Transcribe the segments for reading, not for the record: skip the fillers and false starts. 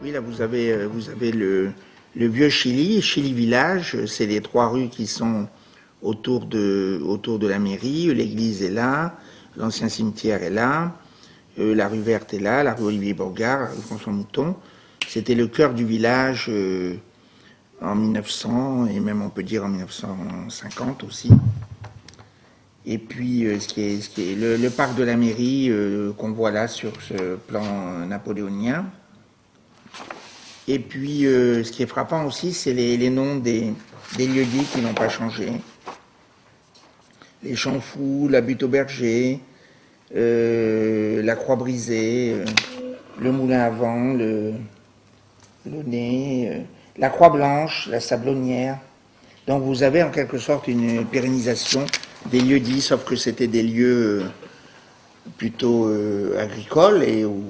Oui, là vous avez le vieux Chili, Chili Village, c'est les trois rues qui sont autour de la mairie, l'église est là, l'ancien cimetière est là, la rue Verte est là, la rue Olivier Borgard, la rue François Mouton. C'était le cœur du village en 1900 et même on peut dire en 1950 aussi. Et puis ce qui est le parc de la mairie qu'on voit là sur ce plan napoléonien. Et puis, ce qui est frappant aussi, c'est les noms des lieux-dits qui n'ont pas changé. Les Champs-Fous, la Butte au Berger, la Croix Brisée, le Moulin à Vent, le Nez, la Croix Blanche, la Sablonnière. Donc vous avez en quelque sorte une pérennisation des lieux-dits, sauf que c'était des lieux plutôt agricoles et où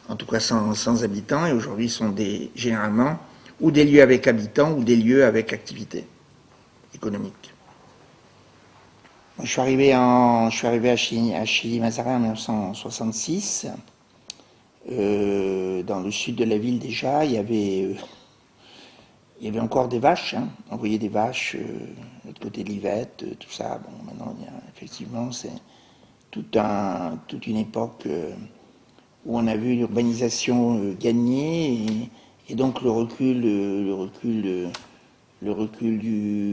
en tout cas sans habitants, et aujourd'hui sont généralement ou des lieux avec habitants ou des lieux avec activité économique. Moi, je suis arrivé à Chilly-Mazarin en 1966. Dans le sud de la ville déjà, il y avait encore des vaches. Hein. On voyait des vaches de l'autre côté de l'Yvette, tout ça. Bon, maintenant, effectivement, c'est toute une époque où on a vu l'urbanisation gagner et donc le recul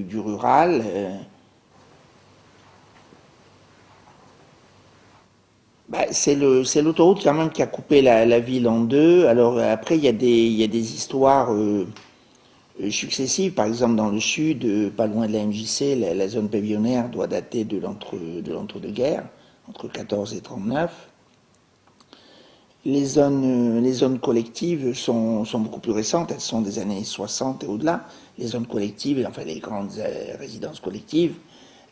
du rural. C'est l'autoroute quand même qui a coupé la ville en deux. Alors après, il y a des histoires successives. Par exemple, dans le sud, pas loin de la MJC, la zone pavillonnaire doit dater de l'entre-deux-guerres, entre 14 et 39. Les zones collectives sont beaucoup plus récentes, elles sont des années 60 et au-delà. Les zones collectives, enfin les grandes résidences collectives,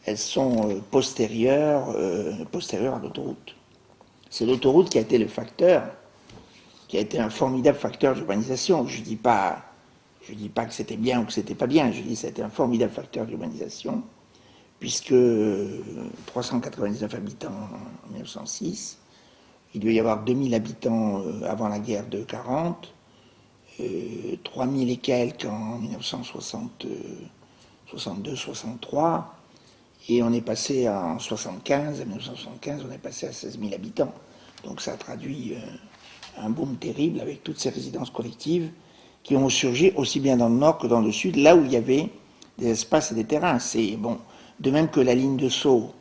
elles sont postérieures à l'autoroute. C'est l'autoroute qui a été le facteur, qui a été un formidable facteur d'urbanisation. Je dis pas que c'était bien ou que c'était pas bien, je dis que c'était un formidable facteur d'urbanisation, puisque 399 habitants en 1906, il devait y avoir 2000 habitants avant la guerre de 40, 3000 et quelques en 1962-63, et on est passé en 1975, on est passé à 16 000 habitants. Donc ça traduit un boom terrible avec toutes ces résidences collectives qui ont surgi aussi bien dans le nord que dans le sud, là où il y avait des espaces et des terrains. C'est bon, de même que la ligne de Sceaux.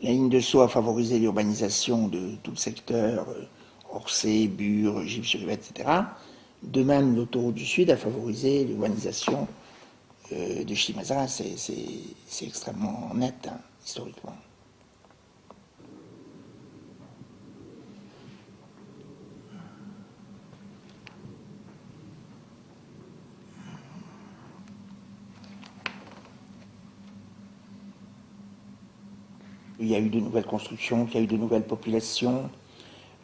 La ligne de Sceaux a favorisé l'urbanisation de tout le secteur, Orsay, Bure, Givry-sur-Yvette, etc. De même, l'autoroute du Sud a favorisé l'urbanisation de Chilly-Mazarin. C'est extrêmement net, hein, historiquement. Il y a eu de nouvelles constructions, il y a eu de nouvelles populations.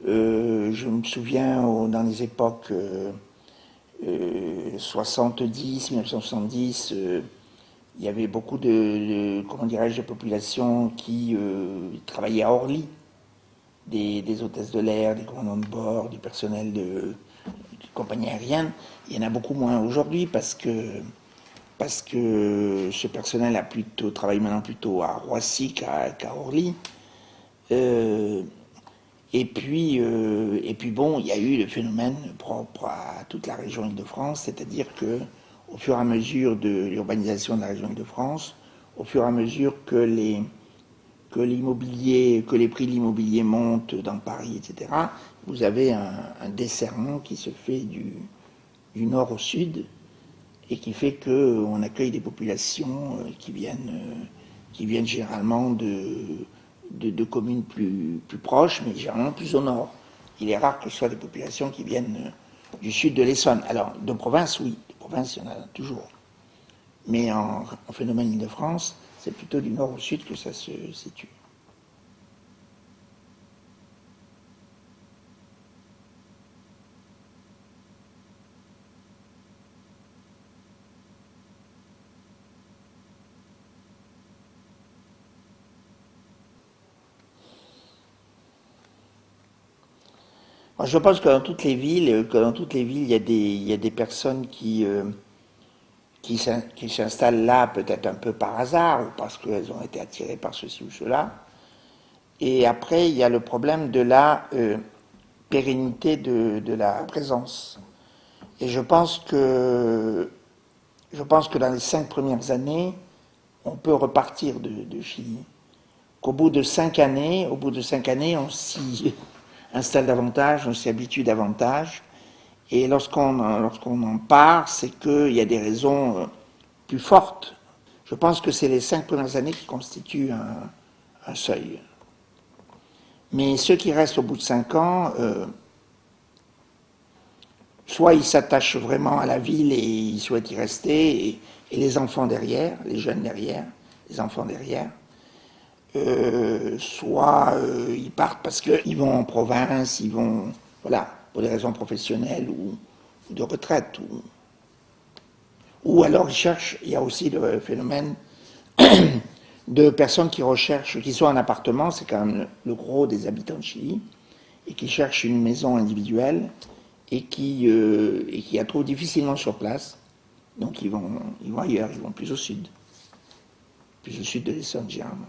Je me souviens dans les époques 70, 1970, il y avait beaucoup comment dirais-je, de populations qui travaillaient à Orly, des hôtesses de l'air, des commandants de bord, du personnel de compagnie aérienne. Il y en a beaucoup moins aujourd'hui parce que ce personnel travaille maintenant plutôt à Roissy qu'à Orly. Euh, et puis bon, il y a eu le phénomène propre à toute la région Île-de-France, c'est-à-dire que au fur et à mesure de l'urbanisation de la région Île-de-France, au fur et à mesure que les prix de l'immobilier montent dans Paris, etc., vous avez un desserrement qui se fait du nord au sud et qui fait qu'on accueille des populations qui viennent généralement de communes plus proches, mais généralement plus au nord. Il est rare que ce soit des populations qui viennent du sud de l'Essonne. Alors, de province, oui, de province, il y en a toujours. Mais en phénomène Île-de-France, c'est plutôt du nord au sud que ça se situe. Moi, je pense que dans toutes les villes, il y a des personnes qui s'installent là peut-être un peu par hasard ou parce qu'elles ont été attirées par ceci ou cela. Et après, il y a le problème de la pérennité de la présence. Et je pense que dans les 5 premières années, on peut repartir de Chili. Qu'au bout de 5 années, on s'y installe davantage, on s'y habitue davantage. Et lorsqu'on en part, c'est qu'il y a des raisons plus fortes. Je pense que c'est les 5 premières années qui constituent un seuil. Mais ceux qui restent au bout de 5 ans, soit ils s'attachent vraiment à la ville et ils souhaitent y rester, et les enfants derrière, les jeunes derrière, les enfants derrière, soit ils partent parce qu'ils vont en province, ils vont, voilà, pour des raisons professionnelles ou de retraite, ou alors ils cherchent, il y a aussi le phénomène de personnes qui recherchent, qui sont en appartement, c'est quand même le gros des habitants de Chili, et qui cherchent une maison individuelle et qui la trouvent difficilement sur place. Donc ils vont ailleurs, ils vont plus au sud de l'Essonne généralement.